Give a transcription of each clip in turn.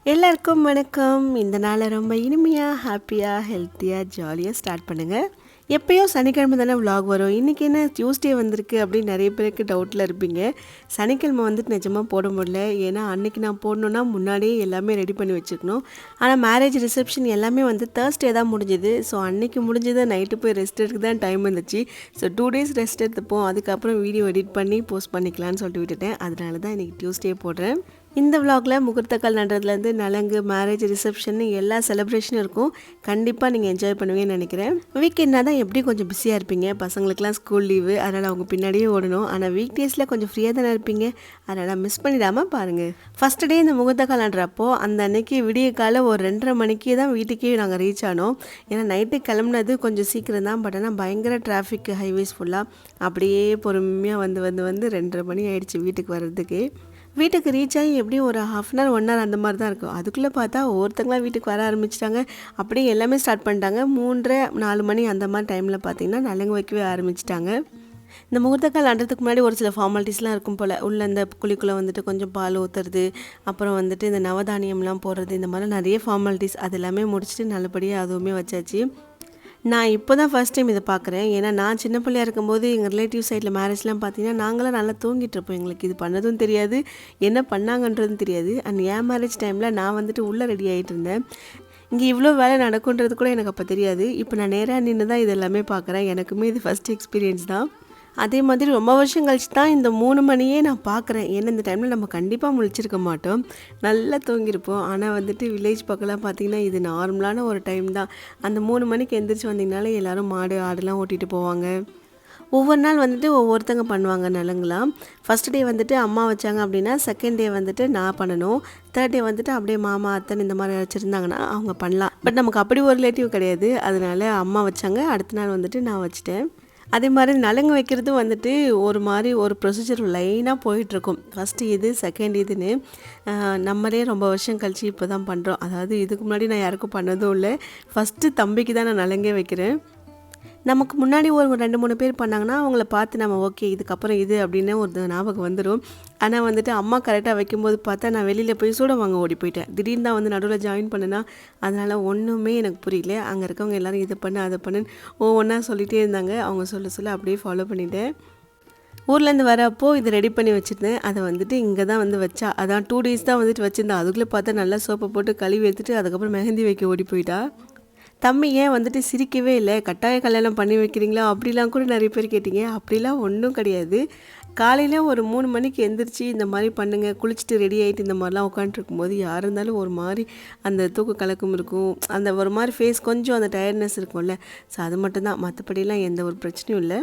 எல்லாருக்கும் வணக்கம். இந்த நாளை ரொம்ப இனிமையாக, ஹாப்பியாக, ஹெல்த்தியாக, ஜாலியாக ஸ்டார்ட் பண்ணுங்கள். எப்போயோ சனிக்கிழமை தானே விலாக் வரும். இன்றைக்கி என்ன டியூஸ்டே வந்திருக்கு அப்படின்னு நிறைய பேருக்கு டவுட்டில் இருப்பீங்க. சனிக்கிழமை வந்துட்டு நிஜமாக போட முடியல. ஏன்னா அன்றைக்கி நான் போடணுன்னா முன்னாடியே எல்லாமே ரெடி பண்ணி வச்சுக்கணும். ஆனால் மேரேஜ் ரிசப்ஷன் எல்லாமே வந்து தேர்ஸ்டே தான் முடிஞ்சுது. ஸோ அன்றைக்கி முடிஞ்சது நைட்டு போய் ரெஸ்ட் எடுக்க தான் டைம் இருந்துச்சு. ஸோ 2 days ரெஸ்ட் எடுத்துப்போம், அதுக்கப்புறம் வீடியோ எடிட் பண்ணி போஸ்ட் பண்ணிக்கலான்னு சொல்லிட்டு விட்டுட்டேன். அதனால தான் இன்றைக்கி டியூஸ்டே போடுறேன். இந்த விலாகில் முகூர்த்தக்கால் நடுறதுலேருந்து நலங்கு, மேரேஜ், ரிசப்ஷன் எல்லா செலிப்ரேஷனும் இருக்கும். கண்டிப்பாக நீங்கள் என்ஜாய் பண்ணுவீங்கன்னு நினைக்கிறேன். வீக்கெண்ட்னா தான் எப்படி கொஞ்சம் பிஸியாக இருப்பீங்க. பசங்களுக்குலாம் ஸ்கூல் லீவு, அதனால் அவங்க பின்னாடியே ஓடணும். ஆனால் வீக் டேஸில் கொஞ்சம் ஃப்ரீயாக தானே இருப்பீங்க. அதனால் மிஸ் பண்ணிடாமல் பாருங்கள். ஃபஸ்ட்டு டே இந்த முகூர்த்தக்கால் நடுறப்போ அந்த அன்னைக்கு விடிய காலை ஒரு 2:30 மணிக்கே தான் வீட்டுக்கே நாங்கள் ரீச் ஆனோம். ஏன்னா நைட்டு கிளம்புனது கொஞ்சம் சீக்கிரம் தான். பட் ஆனால் பயங்கர டிராஃபிக், ஹைவேஸ் ஃபுல்லாக. அப்படியே பொறுமையாக வந்து 2:30 மணி ஆகிடுச்சு வீட்டுக்கு வர்றதுக்கு. வீட்டுக்கு ரீச் ஆகி எப்படியும் ஒரு 1/2 hour 1 hour அந்த மாதிரி தான் இருக்கும். அதுக்குள்ளே பார்த்தா ஒவ்வொருத்தங்களாம் வீட்டுக்கு வர ஆரம்பிச்சிட்டாங்க. அப்படியே எல்லாமே ஸ்டார்ட் பண்ணிட்டாங்க. 3:30-4 மணி அந்த மாதிரி டைமில் பார்த்திங்கன்னா நலங்கு வைக்கவே ஆரம்பிச்சிட்டாங்க. இந்த முகூர்த்தக்கால் நடுறதுக்கு முன்னாடி ஒரு சில ஃபார்மாலிட்டிஸ்லாம் இருக்கும் போல். உள்ள இந்த குழிக்குள்ளே வந்துட்டு கொஞ்சம் பால் ஊற்றுறது, அப்புறம் வந்துட்டு இந்த நவதானியம்லாம் போடுறது, இந்த மாதிரி நிறைய ஃபார்மாலிட்டிஸ் அது எல்லாமே முடிச்சுட்டு நல்லபடியாக அதுவுமே வச்சாச்சு. நான் இப்போ தான் ஃபஸ்ட் டைம் இதை பார்க்குறேன். ஏன்னா நான் சின்ன பிள்ளையாக இருக்கும்போது எங்கள் ரிலேட்டிவ் சைடில் மேரேஜ்லாம் பார்த்தீங்கன்னா நாங்களாம் நல்லா தூங்கிட்டுருப்போம். எங்களுக்கு இது பண்ணதும் தெரியாது, என்ன பண்ணாங்கன்றதும் தெரியாது. அண்ட் என் மேரேஜ் டைமில் நான் வந்துட்டு உள்ளே ரெடி ஆகிட்டு இருந்தேன். இங்கே இவ்வளோ வேலை நடக்குன்றது கூட எனக்கு அப்போ தெரியாது. இப்போ நான் நேராக நின்று தான் இது எல்லாமே பார்க்குறேன். எனக்குமே இது ஃபஸ்ட் எக்ஸ்பீரியன்ஸ் தான். அதே மாதிரி ரொம்ப வருஷம் கழிச்சு தான் இந்த 3 மணியே நான் பார்க்குறேன். ஏன்னா இந்த டைமில் நம்ம கண்டிப்பாக முழிச்சிருக்க மாட்டோம், நல்லா தூங்கியிருப்போம். ஆனால் வந்துட்டு வில்லேஜ் பக்கம்லாம் பார்த்திங்கன்னா இது நார்மலான ஒரு டைம் தான். அந்த 3 மணிக்கு எந்திரிச்சு வந்தீங்கனாலே எல்லோரும் மாடு ஆடுலாம் ஓட்டிகிட்டு போவாங்க. ஒவ்வொரு நாள் வந்துட்டு ஒவ்வொருத்தங்க பண்ணுவாங்க நலங்கலாம். ஃபஸ்ட் டே வந்துட்டு அம்மா வச்சாங்க அப்படின்னா, செகண்ட் டே வந்துட்டு நான் பண்ணணும், தேர்ட் டே வந்துட்டு அப்படியே மாமா அத்தன் இந்த மாதிரி வச்சுருந்தாங்கன்னா அவங்க பண்ணலாம். பட் நமக்கு அப்படி ஒரு ரிலேட்டிவ் கிடையாது. அதனால அம்மா வச்சாங்க, அடுத்த நாள் வந்துட்டு நான் வச்சுட்டேன். அதே மாதிரி நலங்கு வைக்கிறதும் வந்துட்டு ஒரு ப்ரொசீஜர் லைனாக போயிட்டுருக்கும். ஃபஸ்ட்டு இது, செகண்ட் இதுன்னு நம்மளே ரொம்ப வருஷம் கழிச்சு இப்போ தான் பண்ணுறோம். அதாவது இதுக்கு முன்னாடி நான் யாருக்கும் பண்ணதும் இல்லை. ஃபஸ்ட்டு தம்பிக்கு தான் நான் நலங்கே வைக்கிறேன். நமக்கு முன்னாடி ஒரு 2-3 பேர் பண்ணாங்கன்னா அவங்கள பார்த்து நம்ம ஓகே இதுக்கப்புறம் இது அப்படின்னு ஒரு ஞாபகம் வந்துடும். ஆனால் வந்துட்டு அம்மா கரெக்டாக வைக்கும்போது பார்த்தா நான் வெளியில் போய் சூட வாங்க ஓடி போயிட்டேன். திடீர்னு தான் வந்து நடுவில் ஜாயின் பண்ணேன்னா, அதனால் ஒன்றுமே எனக்கு புரியல. அங்கே இருக்கவங்க எல்லோரும் இதை பண்ணு அதை பண்ணுன்னு ஒவ்வொன்றா சொல்லிகிட்டே இருந்தாங்க. அவங்க சொல்ல அப்படியே ஃபாலோ பண்ணிட்டேன். ஊர்லேருந்து வரப்போ இது ரெடி பண்ணி வச்சுருந்தேன். அதை வந்துட்டு இங்கே தான் வந்து வச்சா. அதான் 2 days தான் வந்துட்டு வச்சுருந்தேன். அதுக்குள்ளே பார்த்தா நல்லா சோப்பை போட்டு கழுவி எடுத்துட்டு அதுக்கப்புறம் மெஹந்தி வைக்க ஓடி போயிட்டா. தம்பி ஏன் வந்துட்டு சிரிக்கவே இல்லை, கட்டாய கல்யாணம் பண்ணி வைக்கிறீங்களா அப்படிலாம் கூட நிறைய பேர் கேட்டிங்க. அப்படிலாம் ஒன்றும் கிடையாது. காலையில் ஒரு 3 மணிக்கு எந்திரிச்சு இந்த மாதிரி பண்ணுங்கள், குளிச்சுட்டு ரெடி ஆகிட்டு இந்த மாதிரிலாம் உட்காந்துருக்கும்போது யார் இருந்தாலும் ஒரு மாதிரி அந்த தூக்க கலக்கம் இருக்கும், அந்த ஒரு மாதிரி ஃபேஸ் கொஞ்சம் அந்த டயர்ட்னஸ் இருக்கும்ல. ஸோ அது மட்டும்தான், மற்றபடிலாம் எந்த ஒரு பிரச்சனையும் இல்லை.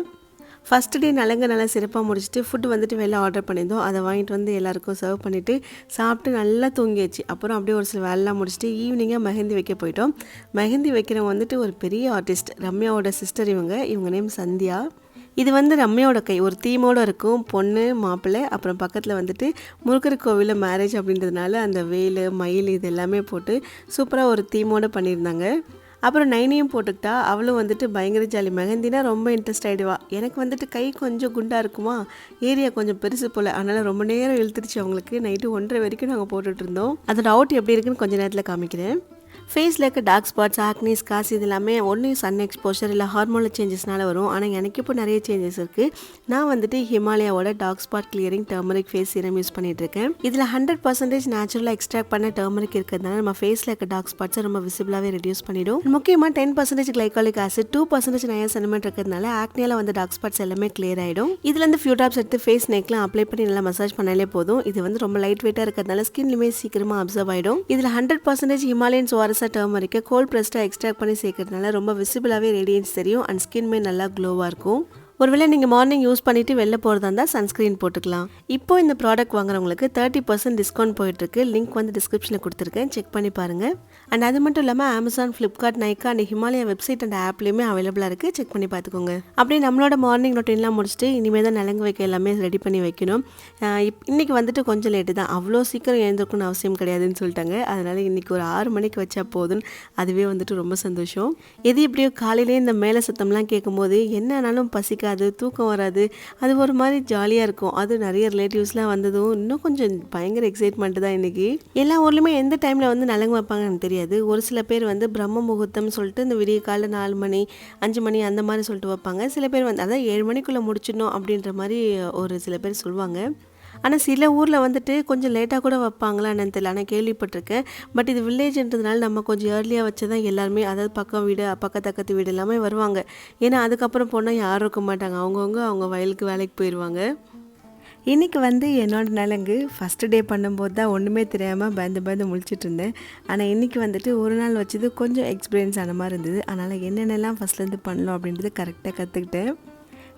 ஃபஸ்ட்டு டே நலங்கு நல்லா சிறப்பாக முடிச்சுட்டு ஃபுட்டு வந்துட்டு வெளில ஆர்டர் பண்ணியிருந்தோம். அதை வாங்கிட்டு வந்து எல்லாேருக்கும் சர்வ் பண்ணிவிட்டு சாப்பிட்டு நல்லா தூங்கியாச்சு. அப்புறம் அப்படியே ஒரு சில வேலைலாம் முடிச்சுட்டு ஈவினிங்காக மெஹந்தி வைக்க போயிட்டோம். மெஹந்தி வைக்கிறவங்க வந்துட்டு ஒரு பெரிய ஆர்டிஸ்ட், ரம்யாவோட சிஸ்டர். இவங்க நேம் சந்தியா. இது வந்து ரம்யாவோட கை ஒரு தீமோடு இருக்கும். பொண்ணு, மாப்பிள்ளை, அப்புறம் பக்கத்தில் வந்துட்டு முருகர் கோவிலில் மேரேஜ் அப்படின்றதுனால அந்த வேல், மயில் இது எல்லாமே போட்டு சூப்பராக ஒரு தீமோடு பண்ணியிருந்தாங்க. அப்புறம் நைனியும் போட்டுக்கிட்டா. அவளும் வந்துட்டு பயங்கர ஜாலி. மெஹந்தினா ரொம்ப இன்ட்ரெஸ்ட் ஆகிடுவா. எனக்கு வந்துட்டு கை கொஞ்சம் குண்டாக இருக்குமா, ஏரியா கொஞ்சம் பெருசு போல், அதனால் ரொம்ப நேரம் இழுத்துருச்சு அவங்களுக்கு. நைட்டு 1:30 வரைக்கும் நாங்கள் போட்டுட்ருந்தோம். அதோட அவுட் எப்படி இருக்குன்னு கொஞ்சம் நேரத்தில் காமிக்கிறேன். ஃபேஸில் இருக்க டார்க் ஸ்பாட்ஸ், ஆக்னி, ஸ்கார்ஸ் இது எல்லாமே ஒன்று சன் எக்ஸ்போஷர் இல்லை ஹார்மோனல் சேஞ்சஸ்னால வரும். ஆனால் எனக்கு இப்போ நிறைய சேஞ்சஸ் இருக்குது. நான் வந்துட்டு ஹிமாலயாவோட dark spot clearing turmeric face serum use பண்ணிகிட்ருக்கேன். இதில் 100% நேச்சுரலாக எக்ஸ்ட்ராக்ட் பண்ண டர்மரிக் இருக்கிறதுனால நம்ம ஃபேஸில் இருக்க டார்க் ஸ்பாட்ஸை ரொம்ப விசிபிளாகவே ரெடியூஸ் பண்ணிடும். முக்கியமாக 10% கிளைகாலிக் ஆசிட், 2% நயாசினமேட் இருக்கிறதுனால ஆக்னியால் வந்து டார்க் ஸ்பாட்ஸ் எல்லாமே கிளியர் ஆகிடும். இதுலேருந்து ஃபியூ ட்ராப்ஸ் எடுத்து ஃபேஸ் நெக்லாம் அப்ளை பண்ணி நல்லா மசாஜ் பண்ணாலே போதும். இது வந்து ரொம்ப லைட் வெயிட்டாக இருக்கிறதுனால ஸ்கின்லுமே சீக்கிரமாக அப்சர்வ் ஆகிடும். இதில் 100% ஹிமாலயன் டர்மரிக்கை கோல்ட் ப்ரெஸ்டாக எக்ஸ்ட்ராக்ட் பண்ணி சேர்க்கறதுனால ரொம்ப விசிபிளாகவே ரேடியன்ஸ் தெரியும். அண்ட் ஸ்கின்மே நல்லா க்ளோவாக இருக்கும். ஒருவேளை நீங்கள் மார்னிங் யூஸ் பண்ணிவிட்டு வெளில போகிறதா இருந்தால் சன்ஸ்க்ரீன் போட்டுக்கலாம். இப்போ இந்த ப்ராடக்ட் வாங்குறவங்களுக்கு 30% டிஸ்கவுண்ட் போயிட்டுருக்கு. லிங்க் வந்து டிஸ்கிரிப்ஷனில் கொடுத்துருக்கேன், செக் பண்ணி பாருங்கள். அண்ட் அது மட்டும் இல்லாமல் Amazon, Flipkart, Nykaa and Himalaya website and ஆப்லேயுமே அவைலபிளாக இருக்குது, செக் பண்ணி பார்த்துக்கோங்க. அப்படியே நம்மளோட மார்னிங் ரொட்டீன்லாம் முடிச்சுட்டு இனிமேல் தான் நலங்கு வைக்க எல்லாமே ரெடி பண்ணி வைக்கணும். இன்றைக்கி வந்துட்டு கொஞ்சம் லேட்டு தான், அவ்வளோ சீக்கிரம் எழுந்திருக்கணும்னு அவசியம் கிடையாதுன்னு சொல்லிட்டாங்க. அதனால் இன்றைக்கி ஒரு 6 மணிக்கு வச்சா போதுன்னு அதுவே வந்துட்டு ரொம்ப சந்தோஷம். எது எப்படியோ காலையிலே இந்த மேலே சத்தம்லாம் கேட்கும்போது என்ன ஆனாலும் பசிக்க இருக்காது, தூக்கம் வராது. அது ஒரு மாரி ஜாலியா இருக்கும். அதுவும் நெறைய ரிலேட்டிவ்ஸ்லாம் வந்ததும் இன்னும் கொஞ்சம் பயங்கர எக்ஸைட்மெண்ட் தான் இன்னைக்கு. எல்லா ஊர்லயுமே எந்த டைம்ல வந்து நலங்கு வைப்பாங்கன்னு எனக்கு தெரியாது. ஒரு சில பேர் வந்து பிரம்ம முகூர்த்தம்னு சொல்லிட்டு இந்த விடிய காலைல 4 மணி, 5 மணி அந்த மாரி சொல்லிட்டு வைப்பாங்க. சில பேர் வந்து அதான் 7 மணிக்குள்ள முடிச்சிடணும் அப்படின்ற மாரி ஒரு சில பேர் சொல்லுவாங்க. ஆனா சில ஊர்ல வந்துட்டு கொஞ்சம் லேட்டா கூட வைப்பாங்களா என்னன்னு தெரியல. ஆனா கேள்விப்பட்டுருக்கேன். பட் இது வில்லேஜ்ன்றதுனால நம்ம கொஞ்சம் ஏர்லியா வச்சு தான் எல்லாருமே அதாவது பக்கம் வீடு, பக்கத்து அக்கத்து வீடு எல்லாமே வருவாங்க. ஏன்னா அதுக்கப்புறம் போனா யாரும் இருக்க மாட்டாங்க. அவங்கவங்க அவங்க வயலுக்கு வேலைக்கு போயிருவாங்க. இன்னைக்கு வந்து என்னோட நலங்கு ஃபஸ்ட்டு டே பண்ணும்போது தான் ஒன்றுமே தெரியாமல் பயந்து பயந்து முழிச்சிட்டு இருந்தேன். ஆனால் இன்றைக்கி வந்துட்டு ஒரு நாள் வச்சது கொஞ்சம் எக்ஸ்பீரியன்ஸ் ஆன மாதிரி இருந்தது. அதனால் என்னென்னலாம் ஃபஸ்ட்லேருந்து பண்ணலாம் அப்படின்றது கரெக்டாக கற்றுக்கிட்டேன்.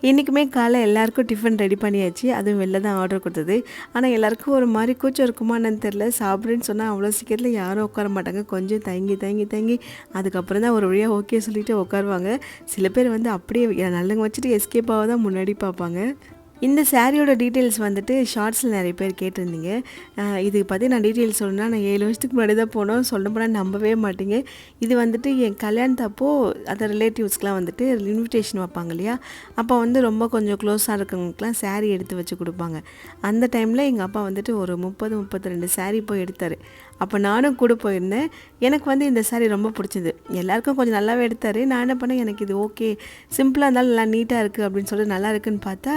இன்றைக்குமே காலை எல்லாேருக்கும் டிஃபன் ரெடி பண்ணியாச்சு. அதுவும் வெளில தான் ஆர்டர் கொடுத்தது. ஆனால் எல்லாேருக்கும் ஒரு மாதிரி கூச்சம் இருக்குமான்னு தெரில. சாப்பிடுன்னு சொன்னால் அவ்வளோ சீக்கிரத்தில் யாரும் உட்கார மாட்டாங்க. கொஞ்சம் தங்கி தங்கி தங்கி அதுக்கப்புறம் தான் ஒரு வழியாக ஓகே சொல்லிவிட்டு உட்காருவாங்க. சில பேர் வந்து அப்படியே நல்லங்க வச்சுட்டு எஸ்கேப் ஆக தான் முன்னாடி பார்ப்பாங்க. இந்த சாரியோட டீட்டெயில்ஸ் வந்துட்டு ஷார்ட்ஸில் நிறைய பேர் கேட்டிருந்தீங்க. இது பற்றி நான் டீட்டெயில்ஸ் சொல்லணும்னா நான் 7 வருஷத்துக்கு முன்னாடி தான் போனோம். சொல்ல போனால் நம்பவே மாட்டீங்க. இது வந்துட்டு என் கல்யாணத்தப்போ அந்த ரிலேட்டிவ்ஸ்க்கெலாம் வந்துட்டு இன்விடேஷன் வைப்பாங்க இல்லையா, அப்போ வந்து ரொம்ப கொஞ்சம் க்ளோஸாக இருக்கவங்களுக்குலாம் சாரீ எடுத்து வச்சு கொடுப்பாங்க. அந்த டைமில் எங்கள் அப்பா வந்துட்டு ஒரு 32 சாரீ போய் எடுத்தார். அப்போ நானும் கூட போயிருந்தேன். எனக்கு வந்து இந்த சாரீ ரொம்ப பிடிச்சது. எல்லாேருக்கும் கொஞ்சம் நல்லாவே எடுத்தார். நான் என்ன பண்ணேன், எனக்கு இது ஓகே சிம்பிளாக இருந்தாலும் நல்லா நீட்டாக இருக்குது அப்படின்னு சொல்லிட்டு நல்லா இருக்குதுன்னு பார்த்தா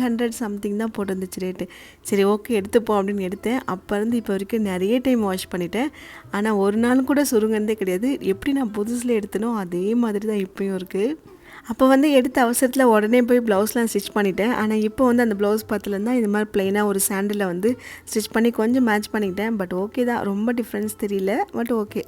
300 சம்திங் தான் போட்டுருந்துச்சு ரேட்டு. சரி ஓகே எடுத்துப்போம் அப்படின்னு எடுத்தேன். அப்போ இருந்து இப்போ வரைக்கும் நிறைய டைம் வாஷ் பண்ணிட்டேன். ஆனால் ஒரு நாள் கூட சுருங்கினதே கிடையாது. எப்படி நான் புதுசில் எடுத்தனோ அதே மாதிரி தான் இப்போயும் இருக்குது. அப்போ வந்து எடுத்த அவசரத்தில் உடனே போய் ப்ளவுஸ்லாம் ஸ்டிச் பண்ணிட்டேன். ஆனால் இப்போ வந்து அந்த ப்ளவுஸ் பத்தலன்னா இது மாதிரி ப்ளைனாக ஒரு சாண்டிலில் வந்து ஸ்டிச் பண்ணி கொஞ்சம் மேட்ச் பண்ணிக்கிட்டேன். பட் ஓகே தான், ரொம்ப டிஃப்ரென்ஸ் தெரியல. But okay.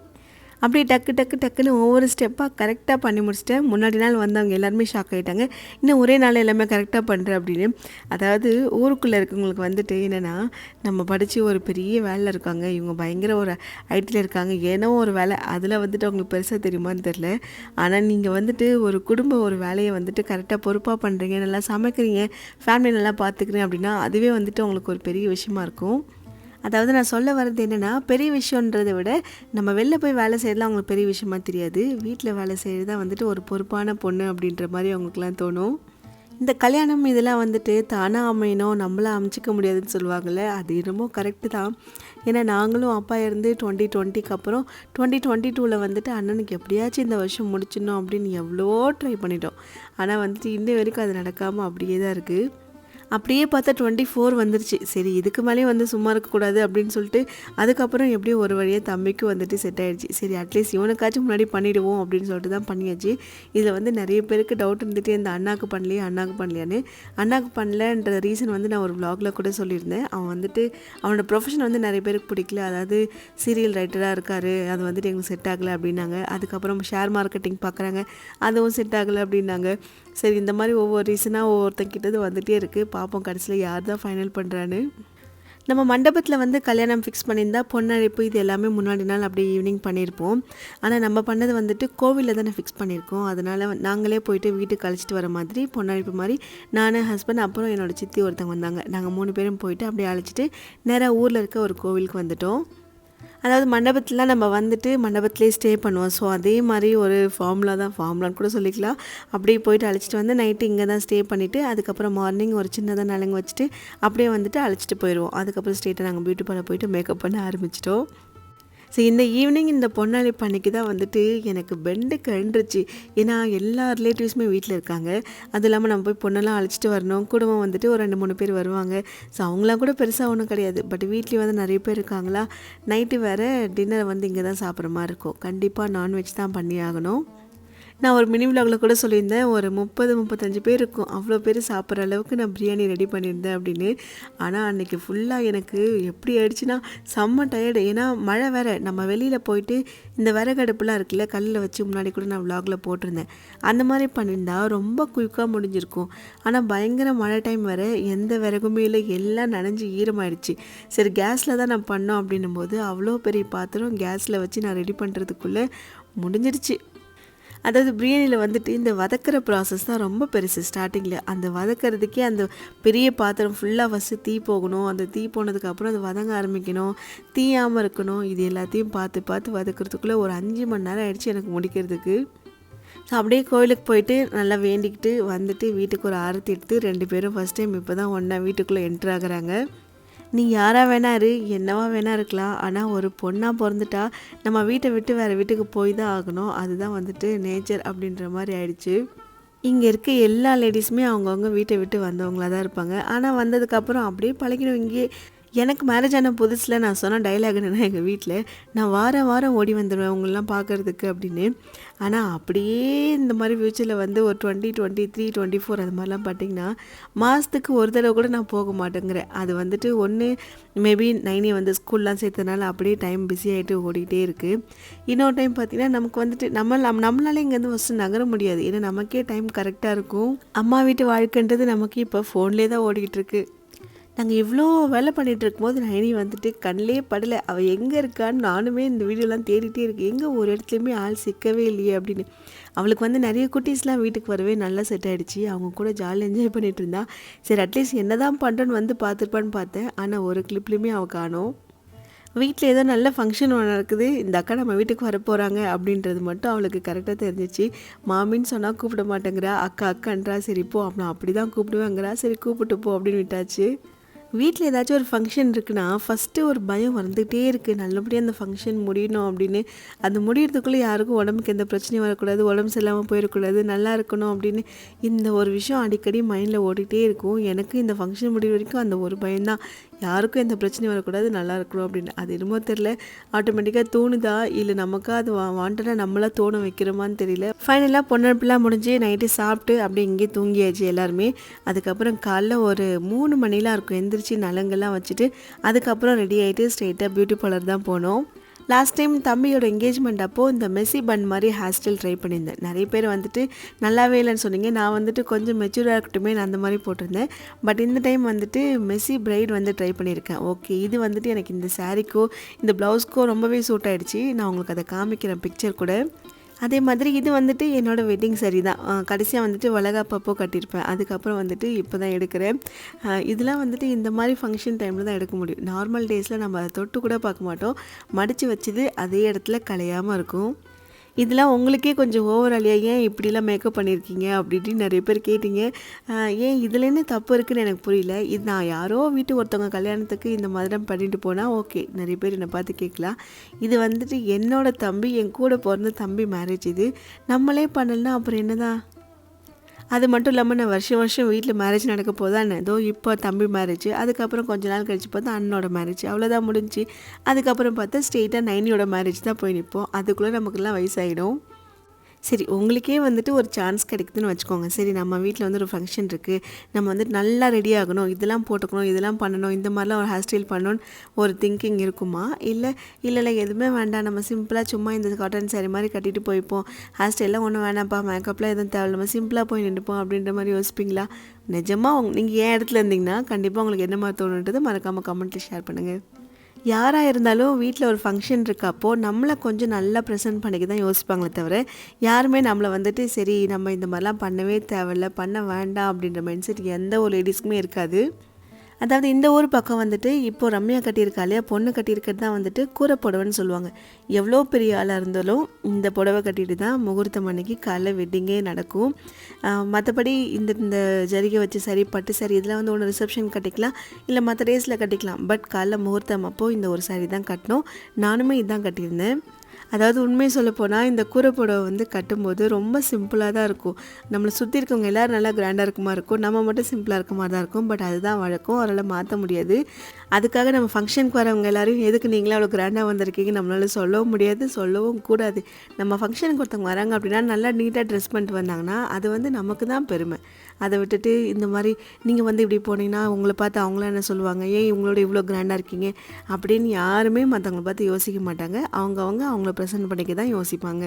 அப்படியே டக்கு டக்கு டக்குன்னு ஒவ்வொரு ஸ்டெப்பாக கரெக்டாக பண்ணி முடிச்சிட்டேன். முன்னாடி நாள் வந்தவங்க எல்லாருமே ஷாக் ஆகிட்டாங்க. இன்னும் ஒரே நாள் எல்லாமே கரெக்டாக பண்ணுறேன் அப்படின்னு. அதாவது ஊருக்குள்ளே இருக்கவங்களுக்கு வந்துட்டு என்னென்னா, நம்ம படித்து ஒரு பெரிய வேலையில் இருக்காங்க, இவங்க பயங்கர ஒரு ஐடியில் இருக்காங்க, ஏனோ ஒரு வேலை அதில் வந்துட்டு அவங்களுக்கு பெருசாக தெரியுமான்னு தெரில. ஆனால் நீங்கள் வந்துட்டு ஒரு ஒரு வேலையை வந்துட்டு கரெக்டாக பொறுப்பாக பண்ணுறீங்க, நல்லா சமைக்கிறீங்க, ஃபேமிலி நல்லா பார்த்துக்கிறேன் அப்படின்னா அதுவே வந்துட்டு உங்களுக்கு ஒரு பெரிய விஷயமா இருக்கும். அதாவது நான் சொல்ல வர்றது என்னென்னா, பெரிய விஷயன்றதை விட நம்ம வெளில போய் வேலை செய்யறதுலாம் அவங்களுக்கு பெரிய விஷயமா தெரியாது. வீட்டில் வேலை செய்கிறது தான் வந்துட்டு ஒரு பொறுப்பான பொண்ணு அப்படின்ற மாதிரி அவங்களுக்குலாம் தோணும். இந்த கல்யாணம் இதெல்லாம் வந்துட்டு தானாக அமையணும், நம்மளாம் அமைச்சிக்க முடியாதுன்னு சொல்லுவாங்கள்ல, அது என்னமோ கரெக்டு தான். ஏன்னா நாங்களும் அப்பா இருந்து 2020க்கு அப்புறம் 2022ல் வந்துட்டு அண்ணனுக்கு எப்படியாச்சும் இந்த வருஷம் முடிச்சிடணும் அப்படின்னு எவ்வளோ ட்ரை பண்ணிட்டோம். ஆனால் வந்துட்டு இன்ன வரைக்கும் அது நடக்காமல் அப்படியே தான் இருக்குது. அப்படியே பார்த்தா 24 வந்துருச்சு. சரி இதுக்கு மேலேயும் வந்து சும்மா இருக்கக்கூடாது அப்படின்னு சொல்லிட்டு அதுக்கப்புறம் எப்படியோ ஒரு வழியாக தம்பிக்கும் வந்துட்டு செட் ஆகிடுச்சு. சரி அட்லீஸ்ட் இவனுக்காச்சும் முன்னாடி பண்ணிவிடுவோம் அப்படின்னு சொல்லிட்டு தான் பண்ணியாச்சு. இதில் வந்து நிறைய பேருக்கு டவுட் இருந்துகிட்டே இந்த அண்ணாக்கு பண்ணலையான்னு. அண்ணாக்கு பண்ணலன்ற ரீசன் வந்து நான் ஒரு vlogல கூட சொல்லியிருந்தேன். அவன் வந்துட்டு அவனோட ப்ரொஃபஷன் வந்து நிறைய பேருக்கு பிடிக்கல. அதாவது சீரியல் ரைட்டராக இருக்கார், அது வந்துட்டு எங்களுக்கு செட் ஆகலை அப்படின்னாங்க. அதுக்கப்புறம் ஷேர் மார்க்கெட்டிங் பார்க்குறாங்க, அதுவும் செட் ஆகலை அப்படின்னாங்க. சரி இந்த மாதிரி ஒவ்வொரு ரீசனாக ஒவ்வொருத்தங்கிட்டது வந்துகிட்டே இருக்குது. பார்ப்போம் கடைசியில் யார் தான் ஃபைனல் பண்ணுறான்னு. நம்ம மண்டபத்தில் வந்து கல்யாணம் ஃபிக்ஸ் பண்ணியிருந்தால் பொண்ணழைப்பு இது எல்லாமே முன்னாடி நாள் அப்படியே ஈவினிங் பண்ணியிருப்போம். ஆனால் நம்ம பண்ணது வந்துட்டு கோவிலில் தானே ஃபிக்ஸ் பண்ணியிருக்கோம். அதனால் நாங்களே போயிட்டு வீட்டுக்கு அழைச்சிட்டு வர மாதிரி பொண்ணழைப்பு மாதிரி நான் ஹஸ்பண்ட் அப்புறம் என்னோடய சித்தி ஒருத்தவங்க வந்தாங்க. நாங்கள் 3 பேரும் போயிட்டு அப்படியே அழைச்சிட்டு நேராக ஊரில் இருக்க ஒரு கோவிலுக்கு வந்துட்டோம். அதாவது மண்டபத்தில் நம்ம வந்துட்டு மண்டபத்துலேயே ஸ்டே பண்ணுவோம். ஸோ அதே மாதிரி ஒரு ஃபார்முலான்னு கூட சொல்லிக்கலாம். அப்படியே போயிட்டு அழைச்சிட்டு வந்து நைட்டு இங்கே தான் ஸ்டே பண்ணிவிட்டு அதுக்கப்புறம் மார்னிங் ஒரு சின்னதாக நலங்கு வச்சுட்டு அப்படியே வந்துட்டு அழைச்சிட்டு போயிடுவோம். அதுக்கப்புறம் ஸ்ட்ரெயிட்டாக நாங்கள் பியூட்டி பார்லர் போயிட்டு மேக்கப் பண்ண ஆரம்பிச்சிட்டோம். ஸோ இந்த ஈவினிங் இந்த பொண்ணழைப்பு அன்றைக்கி தான் வந்துட்டு எனக்கு பெண்டு கழுந்துருச்சு. ஏன்னா எல்லா ரிலேட்டிவ்ஸுமே வீட்டில் இருக்காங்க. அதுவும் இல்லாமல் நம்ம போய் பொண்ணெல்லாம் அழைச்சிட்டு வரணும். குடும்பம் வந்துட்டு ஒரு 2-3 பேர் வருவாங்க. ஸோ அவங்களாம் கூட பெருசாக ஒன்றும் கிடையாது. பட் வீட்லேயும் வந்து நிறைய பேர் இருக்காங்களா. நைட்டு வேறு டின்னர் வந்து இங்கே தான் சாப்பிட்ற மாதிரி இருக்கும். கண்டிப்பாக நான்வெஜ் தான் பண்ணி ஆகணும். நான் ஒரு மினி விலாகில் கூட சொல்லியிருந்தேன், ஒரு 30-35 பேர் இருக்கும், அவ்வளோ பேர் சாப்பிட்ற அளவுக்கு நான் பிரியாணி ரெடி பண்ணியிருந்தேன் அப்படின்னு. ஆனால் அன்றைக்கி ஃபுல்லாக எனக்கு எப்படி ஆயிடுச்சுன்னா செம்ம டயர்டு. ஏன்னா மழை வேறு. நம்ம வெளியில் போயிட்டு இந்த விறகடுப்புலாம் இருக்குல்ல, கல்லில் வச்சு முன்னாடி கூட நான் விலாகில் போட்டிருந்தேன். அந்த மாதிரி பண்ணியிருந்தா ரொம்ப குயிக்காக முடிஞ்சிருக்கும். ஆனால் பயங்கர மழை டைம் வேறு, எந்த விறகுமே இல்லை, எல்லாம் நனைஞ்சு ஈரமாயிடுச்சு. சரி கேஸில் தான் நான் பண்ணோம் அப்படின்னும் போது அவ்வளோ பெரிய பாத்திரம் கேஸில் வச்சு நான் ரெடி பண்ணுறதுக்குள்ளே முடிஞ்சிடுச்சு. அதாவது பிரியாணியில் வந்துட்டு இந்த வதக்கிற ப்ராசஸ் தான் ரொம்ப பெருசு. ஸ்டார்டிங்கில் அந்த வதக்கிறதுக்கே அந்த பெரிய பாத்திரம் ஃபுல்லாக ஃபஸ்ட்டு தீ போகணும். அந்த தீ போனதுக்கப்புறம் அது வதங்க ஆரம்பிக்கணும், தீயாமல் இருக்கணும். இது எல்லாத்தையும் பார்த்து வதக்கிறதுக்குள்ளே ஒரு 5 மணி நேரம் ஆகிடுச்சு எனக்கு முடிக்கிறதுக்கு. ஸோ அப்படியே கோயிலுக்கு போயிட்டு நல்லா வேண்டிக்கிட்டு வந்துட்டு வீட்டுக்கு ஒரு ஆரத்தி எடுத்து 2 பேரும் ஃபஸ்ட் டைம் இப்போ தான் ஒன்றா வீட்டுக்குள்ளே என்ட்ரு ஆகுறாங்க. நீ யாராக வேணா இரு, என்னவா வேணா இருக்கலாம், ஆனால் ஒரு பொண்ணாக பிறந்துட்டா நம்ம வீட்டை விட்டு வேறு வீட்டுக்கு போய் தான் ஆகணும். அதுதான் வந்துட்டு நேச்சர் அப்படின்ற மாதிரி ஆயிடுச்சு. இங்கே இருக்க எல்லா லேடிஸுமே அவங்கவுங்க வீட்டை விட்டு வந்தவங்களா தான் இருப்பாங்க. ஆனால் வந்ததுக்கப்புறம் அப்படியே பழகிடும். இங்கேயே எனக்கு மேரேஜ் ஆன புதுசில் நான் சொன்ன டைலாக் என்னென்னா, எங்கள் வீட்டில் நான் வாரம் வாரம் ஓடி வந்துடுவேன் உங்களெலாம் பார்க்குறதுக்கு அப்படின்னு. ஆனால் அப்படியே இந்த மாதிரி ஃப்யூச்சரில் வந்து ஒரு 2023 24 அது மாதிரிலாம் பார்த்திங்கன்னா மாதத்துக்கு ஒரு தடவை கூட நான் போக மாட்டேங்கிறேன். அது வந்துட்டு ஒன்று மேபி நைனி வந்து ஸ்கூல்லாம் சேர்த்தனால அப்படியே டைம் பிஸி ஆகிட்டு ஓடிக்கிட்டே இருக்குது. இன்னொரு டைம் பார்த்திங்கன்னா நமக்கு வந்துட்டு நம்மளால இங்கேருந்து ஃபஸ்ட்டு நகர முடியாது. ஏன்னா நமக்கே டைம் கரெக்டாக இருக்கும். அம்மா வீட்டு வாழ்க்கைன்றது நமக்கு இப்போ ஃபோன்லேயே தான் ஓடிக்கிட்டு இருக்கு. நாங்கள் இவ்வளோ வேலை பண்ணிகிட்டு இருக்கும்போது நைனி வந்துட்டு கண்ணிலே படலை. அவள் எங்கே இருக்கான்னு நானுமே இந்த வீடியோலாம் தேடிட்டே இருக்கேன். எங்கே ஒரு இடத்துலையுமே ஆள் சிக்கவே இல்லையே அப்படின்னு. அவளுக்கு வந்து நிறைய குட்டீஸ்லாம் வீட்டுக்கு வரவே நல்லா செட் ஆகிடுச்சு. அவங்க கூட ஜாலியாக என்ஜாய் பண்ணிகிட்டு இருந்தா. சரி அட்லீஸ்ட் என்ன தான் பண்ணுறேன்னு வந்து பார்த்துருப்பான்னு பார்த்தேன். ஆனால் ஒரு கிளிப்லேயுமே அவள் காணோம். வீட்டில் ஏதோ நல்ல ஃபங்க்ஷன் ஒன்று இருக்குது, இந்த அக்கா நம்ம வீட்டுக்கு வர போகிறாங்க அப்படின்றது மட்டும் அவளுக்கு கரெக்டாக தெரிஞ்சிச்சு. மாமின்னு சொன்னால் கூப்பிட மாட்டேங்கிறா, அக்கா அக்கான்றா. சரி போ, நான் அப்படி தான் கூப்பிடுவேங்கிறா. சரி கூப்பிட்டு போ அப்படின்னு விட்டாச்சு. வீட்டில் ஏதாச்சும் ஒரு ஃபங்க்ஷன் இருக்குன்னா ஃபஸ்ட்டு ஒரு பயம் வந்துகிட்டே இருக்குது, நல்லபடியாக அந்த ஃபங்க்ஷன் முடியணும் அப்படின்னு. அது முடியறதுக்குள்ளே யாருக்கும் உடம்புக்கு எந்த பிரச்சனையும் வரக்கூடாது, உடம்பு சரியில்லாமல் போயிடக்கூடாது, நல்லா இருக்கணும் அப்படின்னு இந்த ஒரு விஷயம் அடிக்கடி மைண்டில் ஓடிட்டே இருக்கும். எனக்கு இந்த ஃபங்க்ஷன் முடிவு வரைக்கும் அந்த ஒரு பயம்தான், யாருக்கும் எந்த பிரச்சனையும் வரக்கூடாது, நல்லா இருக்கணும் அப்படின்னு. அது என்னமோ தெரில, ஆட்டோமேட்டிக்காக தோணுதா இல்லை நமக்கா அது வாண்டடாக நம்மளாக தோண வைக்கிறோமான்னு தெரியல. ஃபைனலாக பொண்ணப்பிலாம் முடிஞ்சு நைட்டு சாப்பிட்டு அப்படியே இங்கேயே தூங்கியாச்சு எல்லாருமே. அதுக்கப்புறம் காலைல ஒரு 3 மணிலாம் இருக்கும் எந்திரிச்சு நலங்கெல்லாம் வச்சுட்டு அதுக்கப்புறம் ரெடி ஆகிட்டு ஸ்ட்ரெயிட்டாக பியூட்டி பார்லர் தான் போனோம். லாஸ்ட் டைம் தம்பியோட என்கேஜ்மெண்ட் அப்போது இந்த மெஸ்ஸி பன் மாதிரி ஹேர் ஸ்டைல் ட்ரை பண்ணியிருந்தேன். நிறைய பேர் வந்துட்டு நல்லாவே இல்லைன்னு சொன்னீங்க. நான் வந்துட்டு கொஞ்சம் மெச்சூராக இருக்கட்டுமே நான் அந்த மாதிரி போட்டிருந்தேன். பட் இந்த டைம் வந்துட்டு மெஸ்ஸி பிரைட் வந்து ட்ரை பண்ணியிருக்கேன். ஓகே, இது வந்துட்டு எனக்கு இந்த சாரீக்கோ இந்த ப்ளவுஸ்க்கோ ரொம்பவே சூட் ஆகிடுச்சு. நான் உங்களுக்கு அதை காமிக்கிறேன் பிக்சர் கூட. அதே மாதிரி இது வந்துட்டு என்னோடய வெட்டிங் சாரீ தான். கடைசியாக வந்துட்டு வளகாப்பப்போ கட்டியிருப்பேன். அதுக்கப்புறம் வந்துட்டு இப்போ தான் எடுக்கிறேன். இதெல்லாம் வந்துட்டு இந்த மாதிரி ஃபங்க்ஷன் டைமில் தான் எடுக்க முடியும். நார்மல் டேஸில் நம்ம அதை தொட்டு கூட பார்க்க மாட்டோம். மடித்து வச்சது அதே இடத்துல கலையாமல் இருக்கும். இதெல்லாம் உங்களுக்கே கொஞ்சம் ஓவராலியா, ஏன் இப்படிலாம் மேக்கப் பண்ணியிருக்கீங்க அப்படின்னு நிறைய பேர் கேட்டிங்க. ஏன் இதில் என்ன தப்பு இருக்குதுன்னு எனக்கு புரியல. இது நான் யாரோ வீட்டு ஒருத்தவங்க கல்யாணத்துக்கு இந்த மாதிரிலாம் பண்ணிட்டு போனால் ஓகே, நிறைய பேர் என்னை பார்த்து கேட்கலாம். இது வந்துட்டு என்னோடய தம்பி, என் கூட பிறந்த தம்பி மேரேஜ். இது நம்மளே பண்ணலைன்னா அப்புறம் என்ன தான். அது மட்டும் இல்லாமல் நான் வருஷம் வீட்டில் மேரேஜ் நடக்க போதானே. ஏதோ இப்போ தம்பி மேரேஜ், அதுக்கப்புறம் கொஞ்ச நாள் கழிச்சு பார்த்தா அண்ணனோட மேரேஜ், அவ்வளோதான் முடிஞ்சு. அதுக்கப்புறம் பார்த்தா ஸ்ட்ரெயிட்டாக நைனியோட மேரேஜ் தான் போய் நிற்போம். அதுக்குள்ளே நமக்குலாம் வயசாகிடும். சரி, உங்களுக்கே வந்துட்டு ஒரு சான்ஸ் கிடைக்குதுன்னு வச்சுக்கோங்க. சரி, நம்ம வீட்டில் வந்து ஒரு ஃபங்க்ஷன் இருக்குது, நம்ம வந்துட்டு நல்லா ரெடி ஆகணும், இதெல்லாம் போட்டுக்கணும், இதெல்லாம் பண்ணணும், இந்த மாதிரிலாம் ஒரு ஹேர் ஸ்டைல் பண்ணணும்னு ஒரு திங்கிங் இருக்குமா? இல்லை எதுவுமே வேண்டாம், நம்ம சிம்பிளாக சும்மா இந்த காட்டன் சாரீ மாதிரி கட்டிட்டு போய்ப்போம், ஹேர் ஸ்டைல்லாம் ஒன்றும் வேணாம்ப்பா, மேக்கப்லாம் எதுவும் தேவை, நம்ம சிம்பிளாக போய் நின்றுப்போம் அப்படின்ற மாதிரி யோசிப்பீங்களா? நிஜமாக நீங்கள் ஏன் இடத்துல இருந்தீங்கன்னா கண்டிப்பாக உங்களுக்கு என்ன மாதிரி தோணுன்றது மறக்காமல் கமெண்ட்டில் ஷேர் பண்ணுங்கள். யாராக இருந்தாலும் வீட்டில் ஒரு ஃபங்க்ஷன் இருக்கப்போ நம்மளை கொஞ்சம் நல்லா ப்ரெசென்ட் பண்ணிக்க தான் யோசிப்பாங்களே தவிர, யாருமே நம்மளை வந்துட்டு சரி நம்ம இந்த மாதிரிலாம் பண்ணவே தேவையில்ல, பண்ண வேண்டாம் அப்படின்ற மைண்ட் செட் எந்த ஒரு லேடிஸ்க்குமே இருக்காது. அதாவது இந்த ஊர் பக்கம் வந்துட்டு இப்போது ரம்யா கட்டியிருக்கா இல்லையா, பொண்ணு கட்டியிருக்கிறது தான் வந்துட்டு கூரை புடவைன்னு சொல்லுவாங்க. எவ்வளோ பெரிய ஆளாக இருந்தாலும் இந்த புடவை கட்டிட்டு தான் முகூர்த்தம் அன்னைக்கு காலைல வெட்டிங்கே நடக்கும். மற்றபடி இந்த ஜரிகை வச்சு சரி, பட்டு சாரி இதெல்லாம் வந்து ஒன்று ரிசப்ஷன் கட்டிக்கலாம், இல்லை மற்ற டேஸில் கட்டிக்கலாம். பட் காலைல முகூர்த்தம் அப்போது இந்த ஒரு சாரி தான் கட்டணும். நானுமே இதுதான் கட்டியிருந்தேன். அதாவது உண்மையை சொல்லப்போனால் இந்த கூரை புடவை வந்து கட்டும்போது ரொம்ப சிம்பிளாக தான் இருக்கும். நம்மளை சுற்றி இருக்கவங்க எல்லோரும் நல்லா கிராண்டாக இருக்குமா இருக்கும், நம்ம மட்டும் சிம்பிளாக இருக்க மாதிரி தான் இருக்கும். பட் அதுதான் வழக்கம், அதனால் மாற்ற முடியாது. அதுக்காக நம்ம ஃபங்க்ஷனுக்கு வரவங்க எல்லோரும் எதுக்கு நீங்களே அவ்வளோ கிராண்டாக வந்திருக்கீங்க நம்மளால சொல்லவும் முடியாது, சொல்லவும் கூடாது. நம்ம ஃபங்க்ஷனுக்கு ஒருத்தவங்க வராங்க அப்படின்னா நல்லா நீட்டாக ட்ரெஸ் பண்ணிட்டு வந்தாங்கன்னா அது வந்து நமக்கு தான் பெருமை. அதை விட்டுட்டு இந்த மாதிரி நீங்கள் வந்து இப்படி போனீங்கன்னா உங்களை பார்த்து அவங்களாம் என்ன சொல்லுவாங்க, ஏன் இவங்களோட இவ்வளோ கிராண்டாக இருக்கீங்க அப்படின்னு யாருமே மற்றவங்களை பார்த்து யோசிக்க மாட்டாங்க. அவங்கள ப்ரெசென்ட் பண்ணிக்க தான் யோசிப்பாங்க.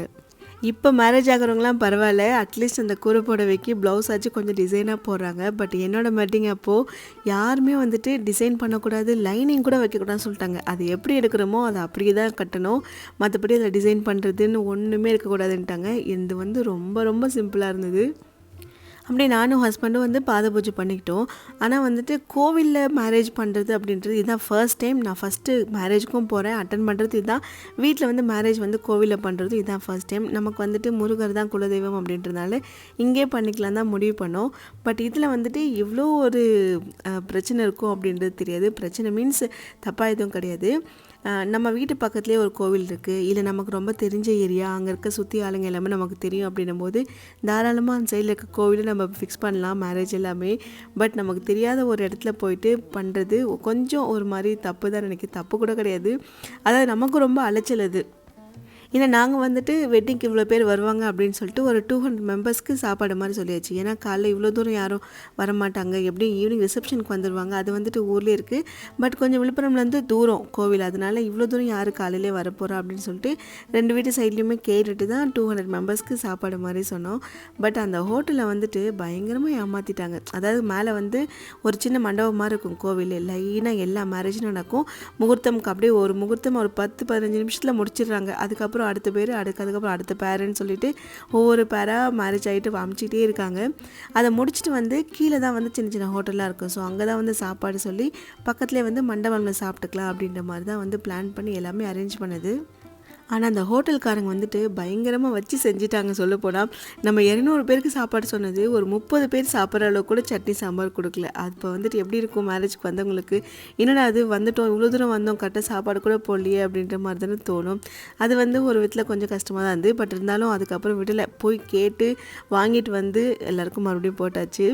இப்போ மேரேஜ் ஆகிறவங்களாம் பரவாயில்ல, அட்லீஸ்ட் அந்த கூரை புடவைக்கு ப்ளவுஸ் ஆச்சு கொஞ்சம் டிசைனாக போடுறாங்க. பட் என்னோடய வெட்டிங் அப்போது யாருமே வந்துட்டு டிசைன் பண்ணக்கூடாது, லைனிங் கூட வைக்கக்கூடாதுன்னு சொல்லிட்டாங்க. அது எப்படி எடுக்கிறோமோ அதை அப்படியே தான் கட்டணும், மற்றபடி அதில் டிசைன் பண்ணுறதுன்னு ஒன்றுமே இருக்கக்கூடாதுன்ட்டாங்க. இது வந்து ரொம்ப ரொம்ப சிம்பிளாக இருந்தது. அப்படியே நானும் ஹஸ்பண்டும் வந்து பாத பூஜை பண்ணிக்கிட்டோம். ஆனால் வந்துட்டு கோவிலில் மேரேஜ் பண்ணுறது அப்படின்றது இதுதான் ஃபர்ஸ்ட் டைம். நான் ஃபஸ்ட்டு மேரேஜுக்கும் போகிறேன், அட்டன் பண்ணுறது இதுதான். வீட்டில் வந்து மேரேஜ் வந்து கோவிலில் பண்ணுறது இதுதான் ஃபர்ஸ்ட் டைம். நமக்கு வந்துட்டு முருகர் தான் குலதெய்வம் அப்படின்றதுனால இங்கே பண்ணிக்கலாம் தான் முடிவு பண்ணோம். பட் இதில் வந்துட்டு இவ்வளோ ஒரு பிரச்சனை இருக்கும் அப்படின்றது தெரியாது. பிரச்சனை மீன்ஸ் தப்பாக எதுவும் கிடையாது. நம்ம வீட்டு பக்கத்துலேயே ஒரு கோவில் இருக்குது, இல்லை நமக்கு ரொம்ப தெரிஞ்ச ஏரியா, அங்கே இருக்க சுற்றி ஆளுங்க எல்லாமே நமக்கு தெரியும் அப்படின்னும் போது தாராளமாக அந்த சைடில் இருக்க கோவிலை நம்ம ஃபிக்ஸ் பண்ணலாம் மேரேஜ் எல்லாமே. பட் நமக்கு தெரியாத ஒரு இடத்துல போயிட்டு பண்ணுறது கொஞ்சம் ஒரு மாதிரி தப்பு தான் நினைக்கிறேன். தப்பு கூட கிடையாது, அதாவது நமக்கு ரொம்ப அலைச்சல் அது. ஏன்னா நாங்கள் வந்துட்டு வெட்டிங்க்கு இவ்வளோ பேர் வருவாங்க அப்படின்னு சொல்லிட்டு ஒரு 200 மெம்பர்ஸ்க்கு சாப்பாடு மாதிரி சொல்லியாச்சு. ஏன்னா காலைல இவ்வளோ தூரம் யாரும் வரமாட்டாங்க, எப்படியும் ஈவினிங் ரிசப்ஷனுக்கு வந்துடுவாங்க. அது வந்துட்டு ஊர்லேயே இருக்குது, பட் கொஞ்சம் விழுப்புரம்லேருந்து தூரம் கோவில், அதனால இவ்வளோ தூரம் யார் காலையிலே வரப்போகிறா அப்படின்னு சொல்லிட்டு 2 வீட்டு சைட்லேயுமே கேட்டுட்டு தான் 200 மெம்பர்ஸ்க்கு சாப்பாடு மாதிரி சொன்னோம். பட் அந்த ஹோட்டலில் வந்துட்டு பயங்கரமாக ஏமாற்றிட்டாங்க. அதாவது மேலே வந்து ஒரு சின்ன மண்டபம் மாதிரி இருக்கும் கோவில், லைனாக எல்லா மேரேஜும் நடக்கும். முகூர்த்தம்க்கு அப்படியே ஒரு முகூர்த்தம் ஒரு 10-15 நிமிஷத்தில் முடிச்சிடுறாங்க. அதுக்கப்புறம் அடுத்த பேர் அதுக்கப்புறம் அடுத்த பேருன்னு சொல்லிட்டு ஒவ்வொரு பேராக மேரேஜ் ஆகிட்டு அமுச்சிக்கிட்டே இருக்காங்க. அதை முடிச்சுட்டு வந்து கீழே தான் வந்து சின்ன சின்ன ஹோட்டலாக இருக்கும். ஸோ அங்கே தான் வந்து சாப்பாடு சொல்லி பக்கத்துலேயே வந்து மண்டபம்ல சாப்பிட்டுக்கலாம் அப்படின்ற மாதிரி தான் வந்து பிளான் பண்ணி எல்லாமே அரேஞ்ச் பண்ணது. ஆனால் அந்த ஹோட்டல்காரங்க வந்துட்டு பயங்கரமாக வச்சு செஞ்சுட்டாங்க. சொல்லப்போனால் நம்ம 200 பேருக்கு சாப்பாடு சொன்னது ஒரு 30 பேர் சாப்பிட்ற அளவுக்கு கூட சட்னி சாம்பார் கொடுக்கல. அப்போ வந்துட்டு எப்படி இருக்கும் மேரேஜுக்கு வந்தவங்களுக்கு, என்னடா அது வந்துட்டோம் இவ்வளோ தூரம் வந்தோம் கரெக்டாக சாப்பாடு கூட போடலையே அப்படின்ற மாதிரி தானே தோணும். அது வந்து ஒரு விதத்தில் கொஞ்சம் கஷ்டமாக தான் இருந்து. பட் இருந்தாலும் அதுக்கப்புறம் விடலை, போய் கேட்டு வாங்கிட்டு வந்து எல்லாருக்கும் மறுபடியும் போட்டாச்சு.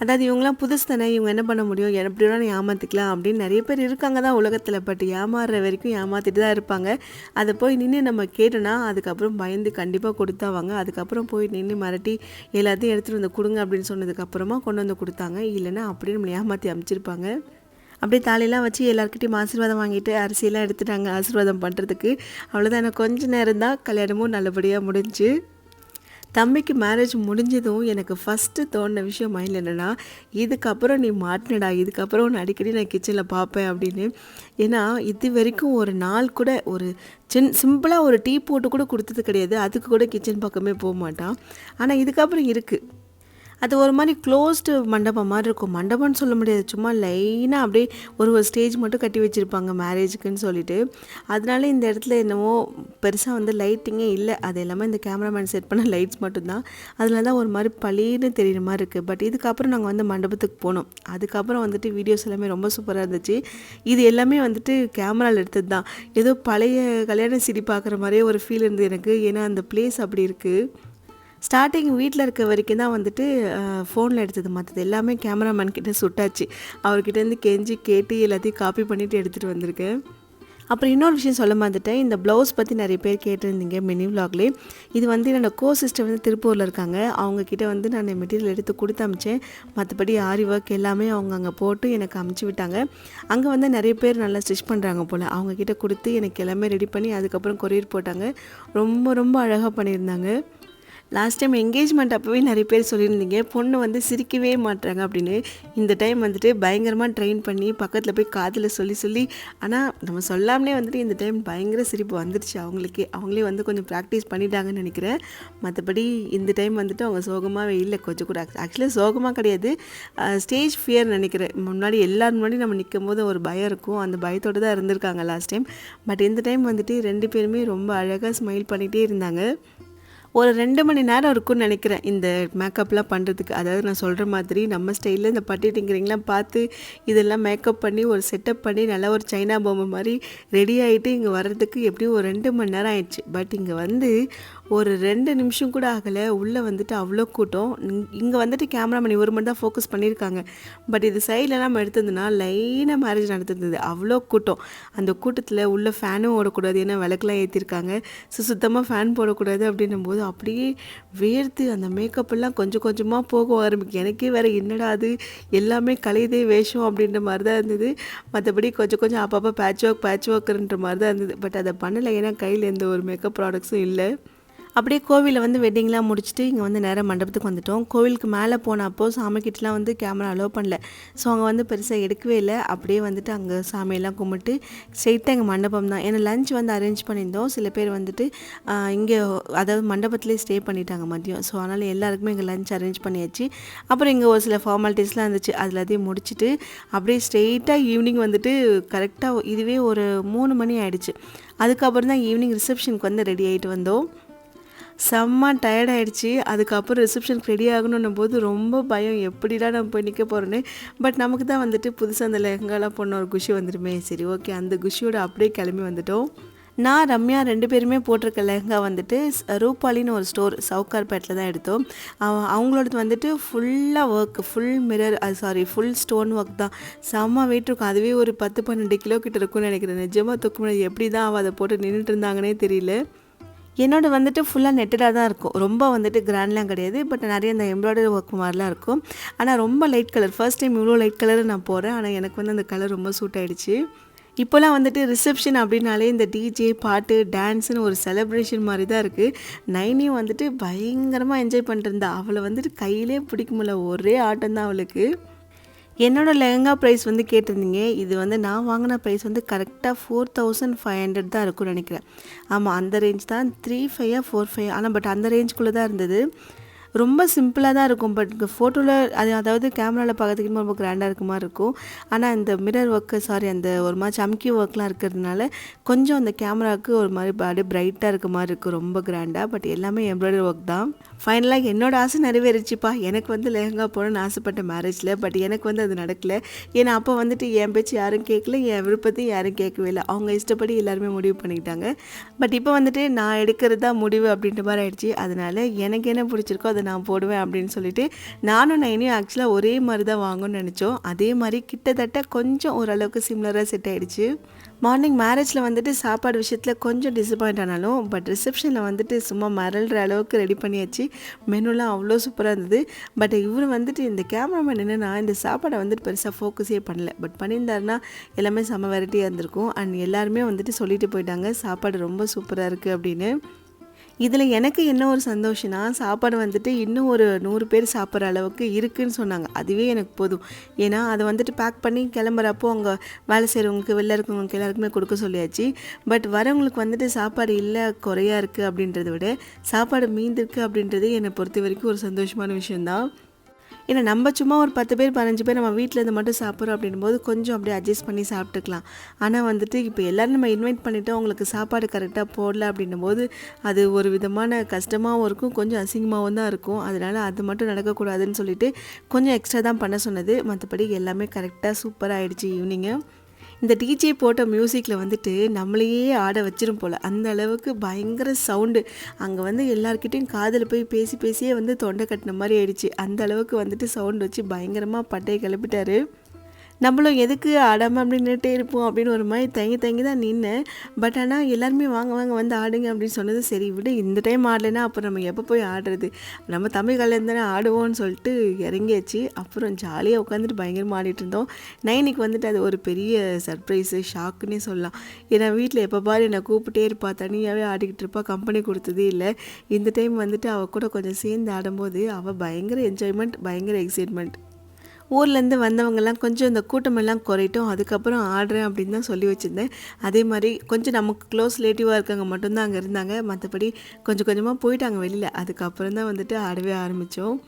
அதாவது இவங்களாம் புதுசு தானே, இவங்க என்ன பண்ண முடியும், எப்படி வேணாலும் ஏமாற்றிக்கலாம் அப்படின்னு நிறைய பேர் இருக்காங்க தான் உலகத்தில். பட் ஏமாறுற வரைக்கும் ஏமாற்றிட்டு தான் இருப்பாங்க. அதை போய் நின்று நம்ம கேட்டோன்னா அதுக்கப்புறம் பயந்து கண்டிப்பாக கொடுத்தாவாங்க. அதுக்கப்புறம் போய் நின்று மிரட்டி எல்லாத்தையும் எடுத்துகிட்டு வந்து கொடுங்க அப்படின்னு சொன்னதுக்கப்புறமா கொண்டு வந்து கொடுத்தாங்க. இல்லைன்னா அப்படியே நம்மளை ஏமாற்றி அமைச்சிருப்பாங்க. அப்படியே தாலியெல்லாம் வச்சு எல்லாருக்கிட்டையும் ஆசீர்வாதம் வாங்கிட்டு அரிசியெல்லாம் எடுத்துட்டாங்க ஆசீர்வாதம் பண்ணுறதுக்கு. அவ்வளோதான், எனக்கு கொஞ்சம் நேரம் தான் கல்யாணமும் நல்லபடியாக முடிஞ்சு. தம்பிக்கு மேரேஜ் முடிஞ்சதும் எனக்கு ஃபஸ்ட்டு தோணுன விஷயம் மைண்டில் என்னென்னா, இதுக்கப்புறம் நீ மாட்டினடா, இதுக்கப்புறம் ஒன்று அடிக்கடி நான் கிச்சனில் பார்ப்பேன் அப்படின்னு. ஏன்னா இது வரைக்கும் ஒரு நாள் கூட ஒரு சிம்பிளாக ஒரு டீ போட்டு கூட கொடுத்தது கிடையாது. அதுக்கு கூட கிச்சன் பக்கமே போக மாட்டான். ஆனால் இதுக்கப்புறம் இருக்குது. அது ஒரு மாதிரி க்ளோஸ்டு மண்டபம் மாதிரி இருக்கும். மண்டபம்னு சொல்ல முடியாது, சும்மா லைனாக அப்படியே ஒரு ஸ்டேஜ் மட்டும் கட்டி வச்சுருப்பாங்க மேரேஜுக்குன்னு சொல்லிட்டு. அதனால இந்த இடத்துல என்னவோ பெருசாக வந்து லைட்டிங்கே இல்லை. அது எல்லாமே இந்த கேமராமேன் செட் பண்ண லைட்ஸ் மட்டும்தான். அதில் தான் ஒரு மாதிரி பளிர்னு தெரியுற மாதிரி இருக்குது. பட் இதுக்கப்புறம் நாங்கள் வந்து மண்டபத்துக்கு போனோம். அதுக்கப்புறம் வந்துட்டு வீடியோஸ் எல்லாமே ரொம்ப சூப்பராக இருந்துச்சு. இது எல்லாமே வந்துட்டு கேமராவில் எடுத்தது தான். ஏதோ பழைய கல்யாண சிடி பார்க்குற மாதிரியே ஒரு ஃபீல் இருந்தது எனக்கு. ஏன்னா அந்த பிளேஸ் அப்படி இருக்குது. ஸ்டார்டிங் வீட்டில் இருக்க வரைக்கும் தான் வந்துட்டு ஃபோனில் எடுத்தது, மற்றது எல்லாமே கேமராமேன் கிட்டே சுட்டாச்சு. அவர்கிட்டேருந்து கெஞ்சி கேட்டு எல்லாத்தையும் காப்பி பண்ணிவிட்டு எடுத்துகிட்டு வந்திருக்கேன். அப்புறம் இன்னொரு விஷயம் சொல்ல மாட்டேன், இந்த ப்ளவுஸ் பற்றி நிறைய பேர் கேட்டிருந்தீங்க மினி விலாக்லேயே. இது வந்து என்னோடய சிஸ்டர் வந்து திருப்பூரில் இருக்காங்க. அவங்கக்கிட்ட வந்து நான் மெட்டீரியல் எடுத்து கொடுத்து அமிச்சேன். மற்றபடி ஆரி ஒர்க் எல்லாமே அவங்க அங்கே போட்டு எனக்கு அமுச்சு விட்டாங்க. அங்கே வந்து நிறைய பேர் நல்லா ஸ்டிச் பண்ணுறாங்க போல். அவங்கக்கிட்ட கொடுத்து எனக்கு எல்லாமே ரெடி பண்ணி அதுக்கப்புறம் கொரியர் போட்டாங்க. ரொம்ப ரொம்ப அழகாக பண்ணியிருந்தாங்க. லாஸ்ட் டைம் என்கேஜ்மெண்ட் அப்போவே நிறைய பேர் சொல்லியிருந்தீங்க பொண்ணு வந்து சிரிக்கவே மாட்டாங்க அப்படின்னு. இந்த டைம் வந்துட்டு பயங்கரமாக ட்ரெயின் பண்ணி பக்கத்தில் போய் காதில் சொல்லி ஆனால் நம்ம சொல்லாமலே வந்துட்டு இந்த டைம் பயங்கர சிரிப்பு வந்துடுச்சு அவங்களுக்கே. அவங்களே வந்து கொஞ்சம் ப்ராக்டிஸ் பண்ணிட்டாங்கன்னு நினைக்கிறேன். மற்றபடி இந்த டைம் வந்துட்டு அவங்க சோகமாகவே இல்லை, கொஞ்சம் கூட. ஆக்சுவலாக சோகமாக கிடையாது, ஸ்டேஜ் ஃபியர் நினைக்கிறேன். முன்னாடி எல்லோரும் முன்னாடி நம்ம நிற்கும் போது ஒரு பயம் இருக்கும், அந்த பயத்தோடு தான் இருந்திருக்காங்க லாஸ்ட் டைம். பட் இந்த டைம் வந்துட்டு 2 பேருமே ரொம்ப அழகாக ஸ்மைல் பண்ணிகிட்டே இருந்தாங்க. ஒரு 2 மணி நேரம் இருக்கும்னு நினைக்கிறேன் இந்த மேக்கப்லாம் பண்ணுறதுக்கு. அதாவது நான் சொல்கிற மாதிரி நம்ம ஸ்டைலில் இந்த பட்டி டிங்கரிங்லாம் பார்த்து இதெல்லாம் மேக்கப் பண்ணி ஒரு செட்டப் பண்ணி நல்லா ஒரு சைனா பொம்மை மாதிரி ரெடி ஆகிட்டு இங்கே வர்றதுக்கு எப்படியும் ஒரு 2 மணி நேரம் ஆயிடுச்சு. பட் இங்கே வந்து ஒரு 2 நிமிஷம் கூட ஆகலை, உள்ளே வந்துட்டு அவ்வளோ கூட்டம். இங்கே வந்துட்டு கேமராமேன் இவர் மட்டும் தான் ஃபோக்கஸ் பண்ணியிருக்காங்க. பட் இது சைட்லலாம் நம்ம எடுத்ததுன்னா லைனாக மேரேஜ் நடத்துருந்தது, அவ்வளோ கூட்டம். அந்த கூட்டத்தில் உள்ள ஃபேனும் ஓடக்கூடாது, ஏன்னா விளக்குலாம் ஏற்றிருக்காங்க. ஸோ சுத்தமாக ஃபேன் போடக்கூடாது அப்படின்னும் போது அப்படியே வேர்த்து அந்த மேக்கப்லாம் கொஞ்சம் கொஞ்சமாக போக ஆரம்பிக்கும். எனக்கே வேறு என்னடா அது எல்லாமே கலைதே வேஷம் அப்படின்ற மாதிரி தான் இருந்தது. மற்றபடி கொஞ்சம் கொஞ்சம் அப்பப்போ பேட்ச் ஒர்க்ன்ற மாதிரி தான் இருந்தது. பட் அதை பண்ணலை, ஏன்னா கையில் எந்த ஒரு மேக்கப் ப்ராடக்ட்ஸும் இல்லை. அப்படியே கோவிலில் வந்து வெட்டிங்லாம் முடிச்சுட்டு இங்கே வந்து நேராக மண்டபத்துக்கு வந்துட்டோம். கோவிலுக்கு மேலே போனப்போ சாமிக்கிட்டலாம் வந்து கேமரா அலோவ் பண்ணல. ஸோ அங்கே வந்து பெருசாக எடுக்கவே இல்லை. அப்படியே வந்துட்டு அங்கே சாமியெல்லாம் கும்பிட்டு ஸ்ட்ரெயிட்டாக எங்கள் மண்டபம் தான். ஏன்னா லஞ்ச் வந்து அரேஞ்ச் பண்ணியிருந்தோம். சில பேர் வந்துட்டு இங்கே அதாவது மண்டபத்துலேயே ஸ்டே பண்ணிட்டாங்க மதியம். ஸோ அதனால் எல்லாருக்குமே இங்கே லஞ்ச் அரேஞ்ச் பண்ணியாச்சு. அப்புறம் இங்கே ஒரு சில ஃபார்மாலிட்டிஸ்லாம் இருந்துச்சு. அது எல்லாத்தையும் முடிச்சுட்டு அப்படியே ஸ்ட்ரெயிட்டாக ஈவினிங் வந்துட்டு கரெக்டாக இதுவே ஒரு 3 மணி ஆகிடுச்சு. அதுக்கப்புறம் தான் ஈவினிங் ரிசப்ஷனுக்கு வந்து ரெடி ஆகிட்டு வந்தோம். செம்ம டயர்ட் ஆகிடுச்சு. அதுக்கப்புறம் ரிசப்ஷனுக்கு ரெடி ஆகணுன்னும் போது ரொம்ப பயம், எப்படிடா நம்ம போய் நிற்க போகிறோன்னு. பட் நமக்கு தான் வந்துட்டு புதுசாக அந்த லெஹங்காலாம் போன ஒரு குஷி வந்துடுமே. சரி ஓகே, அந்த குஷியோட அப்படியே கிளம்பி வந்துட்டோம். நான் ரம்யா 2 பேருமே போட்டிருக்க லெஹங்கா வந்துட்டு ரூபாலின்னு ஒரு ஸ்டோர் சவுகார்பேட்டில் தான் எடுத்தோம். அவங்களோடது வந்துட்டு ஃபுல்லாக work, full mirror, full stone work தான். செம்ம வெயிட் இருக்கும். அதுவே ஒரு 10-12 கிலோ கிட்ட இருக்கும்னு நினைக்கிறேன். நிஜமாக தூக்க முடியாது. எப்படி தான் அவள் அதை போட்டு நின்றுட்டு இருந்தாங்கன்னே தெரியல. என்னோட வந்துட்டு ஃபுல்லாக நெட்டடாக தான் இருக்கும். ரொம்ப வந்துட்டு கிராண்ட்லாம் கிடையாது. பட் நிறைய இந்த எம்ப்ராய்டரி ஒர்க் மாதிரிலாம் இருக்கும். ஆனால் ரொம்ப லைட் கலர். ஃபர்ஸ்ட் டைம் இவ்வளோ லைட் கலர் நான் போகிறேன். ஆனால் எனக்கு வந்து அந்த கலர் ரொம்ப சூட் ஆகிடுச்சு. இப்போலாம் வந்துட்டு ரிசப்ஷன் அப்படின்னாலே இந்த டிஜே பாட்டு டான்ஸுன்னு ஒரு செலிப்ரேஷன் மாதிரி தான் இருக்குது. நைனியும் வந்துட்டு பயங்கரமாக என்ஜாய் பண்ணிட்டு இருந்தா. அவளை வந்துட்டு கையிலே பிடிக்க முடியல. ஒரே ஆட்டம் தான் அவளுக்கு. என்னோடய லெஹங்கா ப்ரைஸ் வந்து கேட்டிருந்தீங்க. இது வந்து நான் வாங்கின ப்ரைஸ் வந்து கரெக்டாக 4500 தான் இருக்கும்னு நினைக்கிறேன். ஆமாம், அந்த ரேஞ்ச் தான். 35 45. ஆனால் பட் அந்த ரேஞ்சுக்குள்ளே தான் இருந்தது. ரொம்ப சிம்பிளாக தான் இருக்கும். பட் ஃபோட்டோவில் அதாவது கேமராவில் பார்க்கறதுக்கு ரொம்ப கிராண்டாக இருக்க மாதிரி இருக்கும். ஆனால் இந்த மிரர் ஒர்க்கு அந்த ஒரு மாதிரி சம்கி ஒர்க்லாம் இருக்கிறதுனால கொஞ்சம் அந்த கேமராவுக்கு ஒரு மாதிரி அப்படியே பிரைட்டாக இருக்க மாதிரி இருக்குது, ரொம்ப கிராண்டாக. பட் எல்லாமே எம்ப்ராய்டரி ஒர்க் தான். ஃபைனலாக என்னோடய ஆசை நிறைவேறிச்சுப்பா. எனக்கு வந்து லெஹங்கா போகணுன்னு ஆசைப்பட்ட மேரேஜில். பட் எனக்கு வந்து அது நடக்கலை. ஏன்னா அப்போ வந்துட்டு என் பேச்சு யாரும் கேட்கல, என் விருப்பத்தையும் யாரும் கேட்கவே இல்லை. அவங்க இஷ்டப்படி எல்லாருமே முடிவு பண்ணிக்கிட்டாங்க. பட் இப்போ வந்துட்டு நான் எடுக்கிறது தான் முடிவு அப்படின்ற மாதிரி ஆயிடுச்சு. அதனால் எனக்கு என்ன பிடிச்சிருக்கோ அதை நான் போடுவேன் அப்படின்னு சொல்லிட்டு நானும் நைனியும் ஆக்சுவலாக ஒரே மாதிரி தான் வாங்கணும்னு நினச்சோம். அதே மாதிரி கிட்டத்தட்ட கொஞ்சம் ஓரளவுக்கு சிமிலராக செட் ஆகிடுச்சு. மார்னிங் மேரேஜில் வந்துட்டு சாப்பாடு விஷயத்தில் கொஞ்சம் டிசப்பாயிண்ட் ஆனாலும் பட் ரிசப்ஷனில் வந்துட்டு சும்மா மறல்ற அளவுக்கு ரெடி பண்ணியாச்சு. மெனுலாம் அவ்வளோ சூப்பராக இருந்தது. பட் இவர் வந்துட்டு இந்த கேமராமேன் என்னென்னா இந்த சாப்பாடை வந்துட்டு பெருசாக ஃபோக்கஸே பண்ணல. பட் பண்ணியிருந்தாருன்னா எல்லாமே செம்ம வெரைட்டியாக இருந்திருக்கும். அண்ட் எல்லாருமே வந்துட்டு சொல்லிட்டு போயிட்டாங்க சாப்பாடு ரொம்ப சூப்பராக இருக்குது அப்படின்னு. இதில் எனக்கு என்ன ஒரு சந்தோஷம்னா, சாப்பாடு வந்துட்டு இன்னும் ஒரு 100 பேர் சாப்பிட்ற அளவுக்கு இருக்குதுன்னு சொன்னாங்க. அதுவே எனக்கு போதும். ஏன்னா அதை வந்துட்டு பேக் பண்ணி கிளம்புறப்போ அங்கே வேலை செய்கிறவங்களுக்கு, வெளில இருக்கிறவங்களுக்கு எல்லாருக்குமே கொடுக்க சொல்லியாச்சு. பட் வரவங்களுக்கு வந்துட்டு சாப்பாடு இல்லை, குறையாக இருக்குது அப்படின்றத விட சாப்பாடு மீந்திருக்கு அப்படின்றது என்னை பொறுத்த வரைக்கும் ஒரு சந்தோஷமான விஷயந்தான். ஏன்னா நம்ம சும்மா ஒரு 10 பேர் 15 பேர் நம்ம வீட்டில் இருந்து மட்டும் சாப்பிட்றோம் அப்படின்போது கொஞ்சம் அப்படியே அட்ஜஸ்ட் பண்ணி சாப்பிட்டுக்கலாம். ஆனால் வந்துட்டு இப்போ எல்லோரும் நம்ம இன்வைட் பண்ணிவிட்டு அவங்களுக்கு சாப்பாடு கரெக்டாக போடல அப்படின்னும்போது அது ஒரு விதமான கஷ்டமாகவும் இருக்கும், கொஞ்சம் அசிங்கமாகவும் தான் இருக்கும். அதனால் அது மட்டும் நடக்கக்கூடாதுன்னு சொல்லிட்டு கொஞ்சம் எக்ஸ்ட்ரா தான் பண்ண சொன்னது. மற்றபடி எல்லாமே கரெக்டாக சூப்பராக ஆகிடுச்சு ஈவினிங்கு. இந்த டிஜே போட்ட மியூசிக்கில் வந்துட்டு நம்மளையே ஆட வச்சிரும் போல், அந்த அளவுக்கு பயங்கர சவுண்டு. அங்கே வந்து எல்லாருக்கிட்டையும் காதில் போய் பேசி பேசியே வந்து தொண்டை கட்டின மாதிரி ஆயிடுச்சு. அந்த அளவுக்கு வந்துட்டு சவுண்ட் வச்சு பயங்கரமாக பட்டையை கிளப்பிட்டாரு. நம்மளும் எதுக்கு ஆடாமல் அப்படி நின்றுட்டே இருப்போம் அப்படின்னு ஒரு மாதிரி தங்கி தங்கி தான் நின்னேன். பட் ஆனால் எல்லாருமே வாங்க வாங்க வந்து ஆடுங்க அப்படின்னு சொன்னது. சரி விட, இந்த டைம் ஆடலைன்னா அப்புறம் நம்ம எப்போ போய் ஆடுறது, நம்ம தமிழ் கல்யாணம் தானே ஆடுவோம்னு சொல்லிட்டு இறங்கியாச்சு. அப்புறம் ஜாலியாக உட்காந்துட்டு பயங்கரமாக ஆடிட்டு இருந்தோம். நைனிக்கு வந்துட்டு அது ஒரு பெரிய சர்ப்ரைஸு, ஷாக்குன்னே சொல்லலாம். ஏன்னா வீட்டில் எப்போ பாரு என்னை கூப்பிட்டே இருப்பா, தனியாகவே ஆடிக்கிட்டு இருப்பா, கம்பெனி கொடுத்ததே இல்லை. இந்த டைம் வந்துட்டு அவள் கூட கொஞ்சம் சேர்ந்து ஆடும்போது அவள் பயங்கர என்ஜாய்மெண்ட், பயங்கர எக்ஸைட்மெண்ட். ஊர்லேருந்து வந்தவங்கெல்லாம் கொஞ்சம் இந்த கூட்டமெல்லாம் குறைட்டும், அதுக்கப்புறம் ஆடுறேன் அப்படின்னு தான் சொல்லி வச்சுருந்தேன். அதே மாதிரி கொஞ்சம் நமக்கு க்ளோஸ் ரிலேட்டிவாக இருக்கவங்க மட்டும்தான் அங்கே இருந்தாங்க. மற்றபடி கொஞ்சம் கொஞ்சமாக போயிட்டாங்க வெளியில். அதுக்கப்புறம் தான் வந்துட்டு ஆடவே ஆரம்பித்தோம்.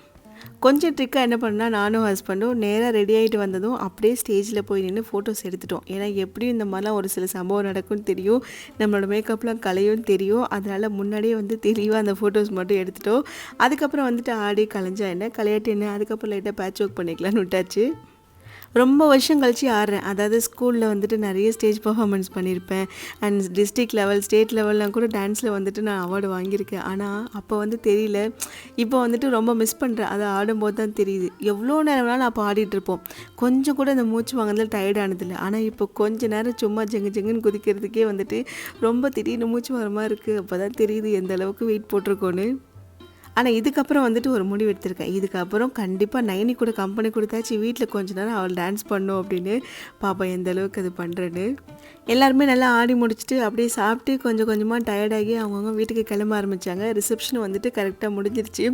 கொஞ்சம் ட்ரிக்காக என்ன பண்ணால் நானும் ஹஸ்பண்டும் நேராக ரெடி ஆகிட்டு வந்ததும் அப்படியே ஸ்டேஜில் போய் நின்று ஃபோட்டோஸ் எடுத்துட்டோம். ஏன்னா எப்படியும் இந்த மாதிரிலாம் ஒரு சில சம்பவம் நடக்கும்னு தெரியும், நம்மளோட மேக்கப்லாம் கலையும் தெரியும். அதனால் முன்னாடியே வந்து தெளிவாக அந்த ஃபோட்டோஸ் மட்டும் எடுத்துட்டோம். அதுக்கப்புறம் வந்துட்டு ஆடி கலைஞ்சா என்ன, கலையாட்டு என்ன, அதுக்கப்புறம் லைட்டாக பேட்ச் ஒர்க் பண்ணிக்கலான்னு விட்டாச்சு. ரொம்ப வருஷம் கழிச்சு ஆடுறேன். அதாவது ஸ்கூலில் வந்துட்டு நிறைய ஸ்டேஜ் பர்ஃபார்மன்ஸ் பண்ணியிருப்பேன். அண்ட் டிஸ்ட்ரிக்ட் லெவல், ஸ்டேட் லெவல்லாம் கூட டான்ஸில் வந்துட்டு நான் அவார்டு வாங்கியிருக்கேன். ஆனால் அப்போ வந்து தெரியல. இப்போ வந்துட்டு ரொம்ப மிஸ் பண்ணுறேன். அதை ஆடும்போது தான் தெரியுது. எவ்வளோ நேரம் வேணாலும் அப்போ ஆடிட்டுருப்போம். கொஞ்சம் கூட இந்த மூச்சு வாங்குறதுல டயர்டானதில்லை. ஆனால் இப்போ கொஞ்சம் நேரம் சும்மா ஜெங்கு ஜெங்குன்னு குதிக்கிறதுக்கே வந்துட்டு ரொம்ப திடீர்னு மூச்சு வர மாதிரி இருக்குது. அப்போ தான் தெரியுது எந்த அளவுக்கு வெயிட் போட்டிருக்கோன்னு. ஆனால் இதுக்கப்புறம் வந்துட்டு ஒரு முடிவு எடுத்திருக்கேன். இதுக்கப்புறம் கண்டிப்பாக நைனி கூட கம்பெனி கொடுத்தாச்சு வீட்டில் கொஞ்ச நேரம் அவள் டான்ஸ் பண்ணும் அப்படின்னு. பாப்பா எந்த அளவுக்கு அது பண்ணுறேன்னு. எல்லாருமே நல்லா ஆடி முடிச்சுட்டு அப்படியே சாப்பிட்டு கொஞ்சம் கொஞ்சமாக டயர்டாகி அவங்கவுங்க வீட்டுக்கு கிளம்ப ஆரம்பித்தாங்க. ரிசப்ஷன் வந்துட்டு கரெக்டாக முடிஞ்சிருச்சு.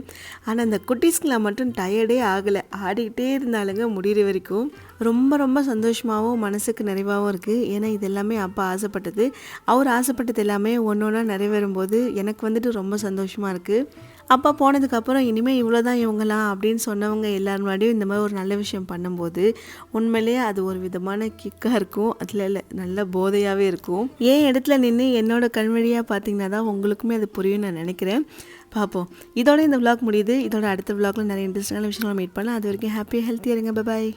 ஆனால் அந்த குட்டீஸ்க்குலாம் மட்டும் டயர்டே ஆகலை. ஆடிக்கிட்டே இருந்தாலுங்க முடிகிற வரைக்கும். ரொம்ப ரொம்ப சந்தோஷமாகவும் மனசுக்கு நிறைவாகவும் இருக்குது. ஏன்னா இது எல்லாமே அப்பா ஆசைப்பட்டது. அவர் ஆசைப்பட்டது எல்லாமே ஒன்று ஒன்றா நிறைவேறும்போது எனக்கு வந்துட்டு ரொம்ப சந்தோஷமாக இருக்குது. அப்பா போனதுக்கப்புறம் இனிமேல் இவ்வளோ தான் இவங்களாம் அப்படின்னு சொன்னவங்க எல்லார் முன்னாடியும் இந்த மாதிரி ஒரு நல்ல விஷயம் பண்ணும்போது உண்மையிலேயே அது ஒரு விதமான கிக்காக இருக்கும். அதில் நல்ல போதையாகவே இருக்கும். ஏன் இடத்துல நின்று என்னோட கண் வழியாக பார்த்தீங்கன்னா தான் உங்களுக்குமே அது புரியும் நான் நினைக்கிறேன். பார்ப்போம். இதோட இந்த விளாக் முடியுது. இதோட அடுத்த விளாக்ல நிறைய இன்ட்ரெஸ்டிங்கான விஷயங்களை மீட் பண்ணலாம். அது வரைக்கும் ஹாப்பியாக ஹெல்த்தியாக இருங்க. பாய்.